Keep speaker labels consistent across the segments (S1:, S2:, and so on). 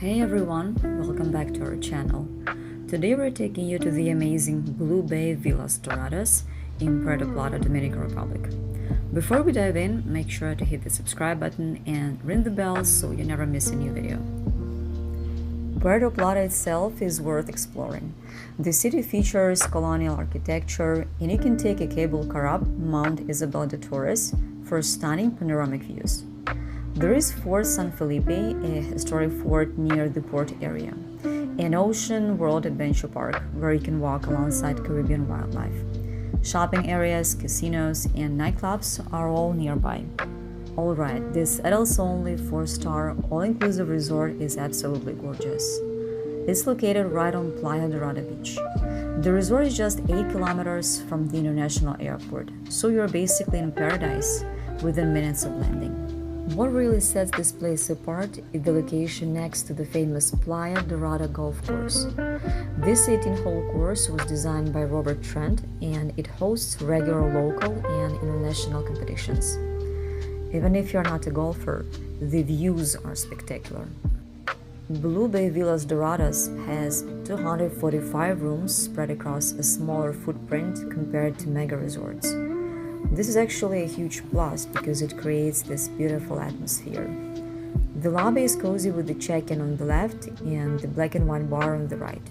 S1: Hey everyone, welcome back to our channel. Today we're taking you to the amazing BlueBay Villas Doradas in Puerto Plata, Dominican Republic. Before we dive in, make sure to hit the subscribe button and ring the bell so you never miss a new video. Puerto Plata itself is worth exploring. The city features colonial architecture, and you can take a cable car up Mount Isabel de Torres for stunning panoramic views. There is Fort San Felipe, a historic fort near the port area, an ocean world adventure park where you can walk alongside Caribbean wildlife. Shopping areas, casinos, and nightclubs are all nearby. Alright, this adults-only 4-star all-inclusive resort is absolutely gorgeous. It's located right on Playa Dorada beach. The resort is just 8 kilometers from the international airport, so you're basically in paradise within minutes of landing. What really sets this place apart is the location next to the famous Playa Dorada golf course. This 18-hole course was designed by Robert Trent, and it hosts regular local and international competitions. Even if you're not a golfer, the views are spectacular. BlueBay Villas Doradas has 245 rooms spread across a smaller footprint compared to mega resorts. This is actually a huge plus because it creates this beautiful atmosphere. The lobby is cozy with the check-in on the left and the black and white bar on the right.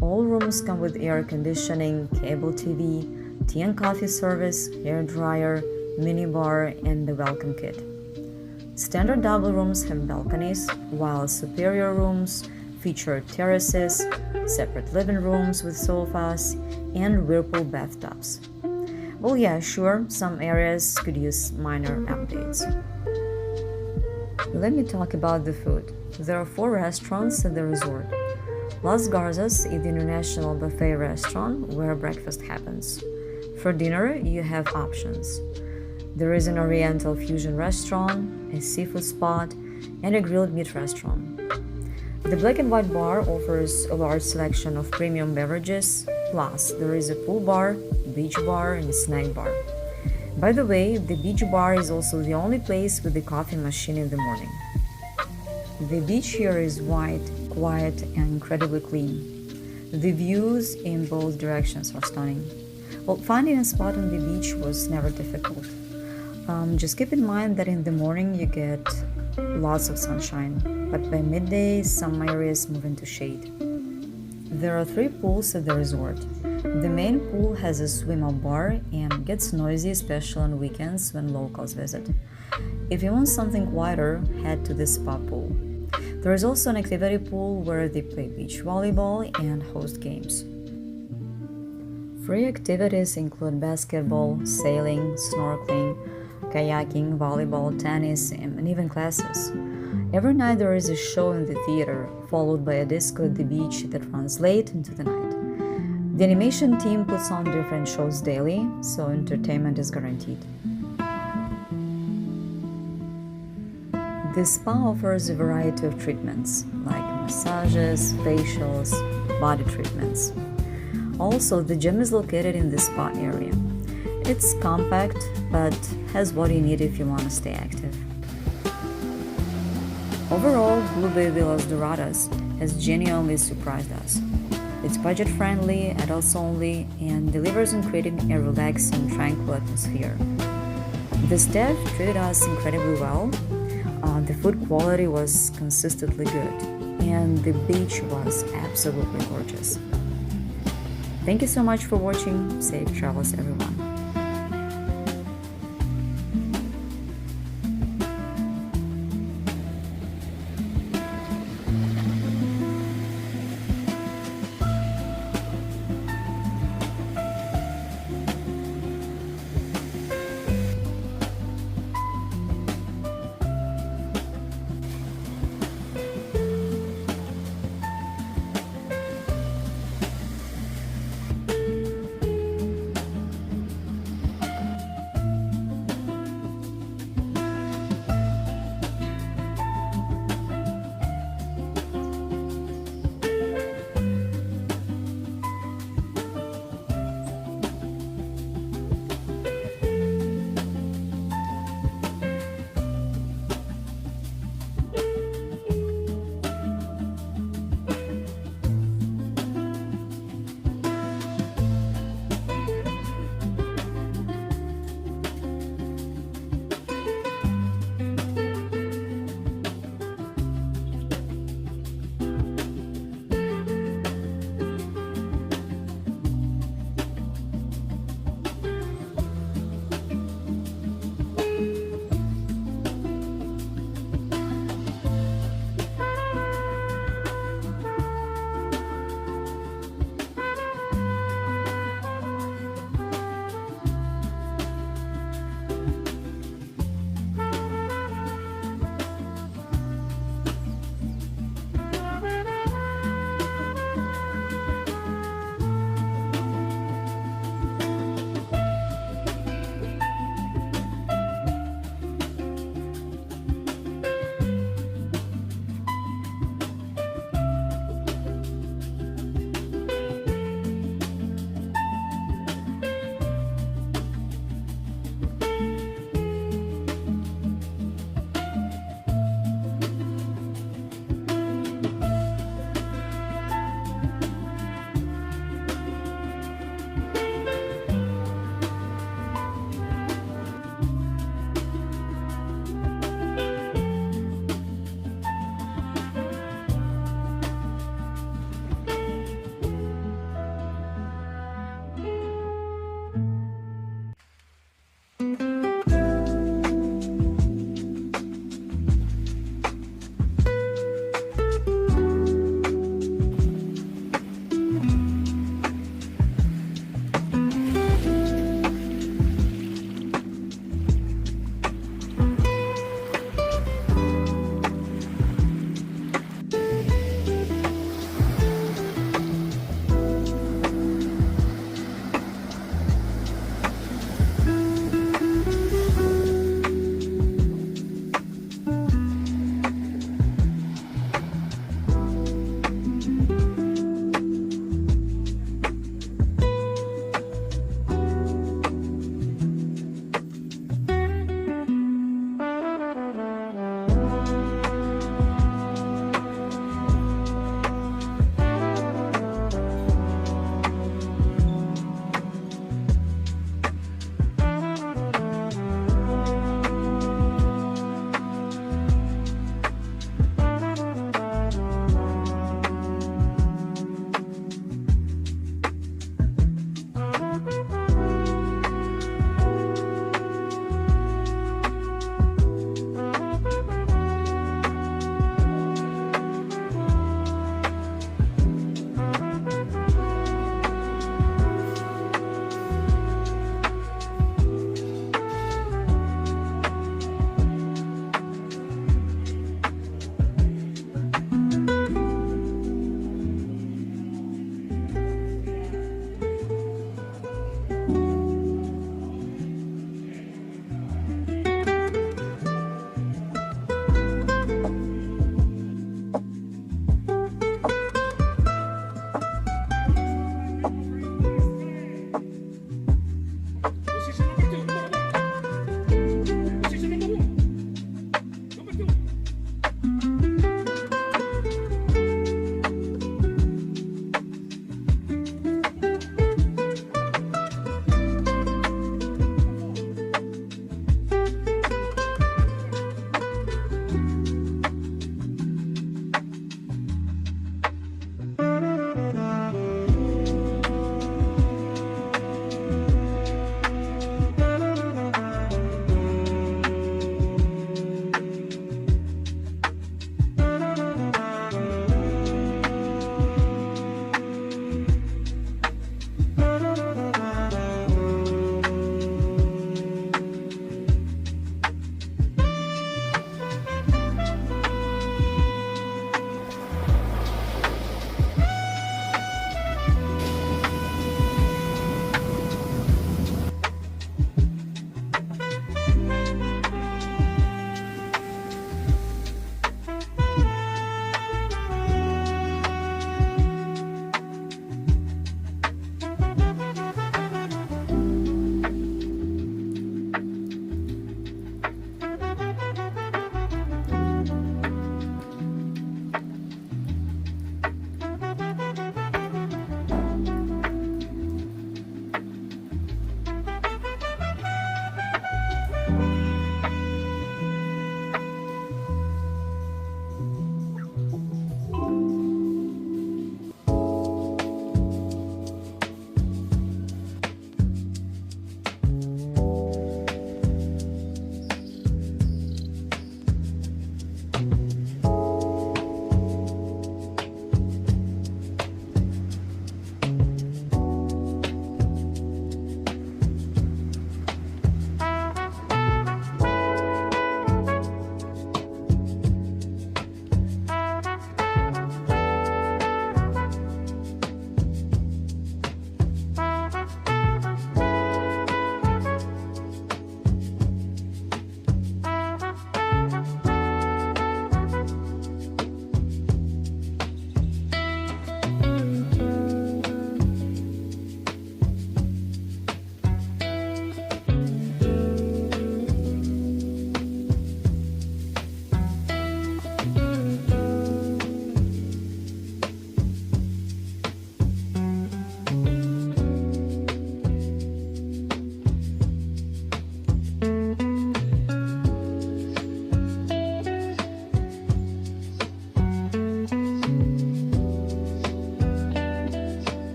S1: All rooms come with air conditioning, cable TV, tea and coffee service, hair dryer, minibar, and the welcome kit. Standard double rooms have balconies, while superior rooms feature terraces, separate living rooms with sofas, and whirlpool bathtubs. Well, yeah, sure, some areas could use minor updates. Let me talk about the food. There are 4 restaurants at the resort. Las Garzas is the international buffet restaurant where breakfast happens. For dinner, you have options. There is an Oriental fusion restaurant, a seafood spot, and a grilled meat restaurant. The Black and White Bar offers a large selection of premium beverages, plus there is a pool bar, beach bar, and a snack bar. By the way, the beach bar is also the only place with a coffee machine in the morning. The beach here is white, quiet, and incredibly clean. The views in both directions are stunning. Well, finding a spot on the beach was never difficult. Just keep in mind that in the morning you get lots of sunshine, but by midday some areas move into shade. There are 3 pools at the resort. The main pool has a swim-up bar and gets noisy, especially on weekends when locals visit. If you want something quieter, head to the spa pool. There is also an activity pool where they play beach volleyball and host games. Free activities include basketball, sailing, snorkeling, kayaking, volleyball, tennis, and even classes. Every night there is a show in the theater, followed by a disco at the beach that runs late into the night. The animation team puts on different shows daily, so entertainment is guaranteed. The spa offers a variety of treatments, like massages, facials, body treatments. Also, the gym is located in the spa area. It's compact, but has what you need if you want to stay active. Overall, BlueBay Villas Doradas has genuinely surprised us. It's budget-friendly, adults-only, and delivers on creating a relaxing, tranquil atmosphere. The staff treated us incredibly well, the food quality was consistently good, and the beach was absolutely gorgeous. Thank you so much for watching. Safe travels, everyone.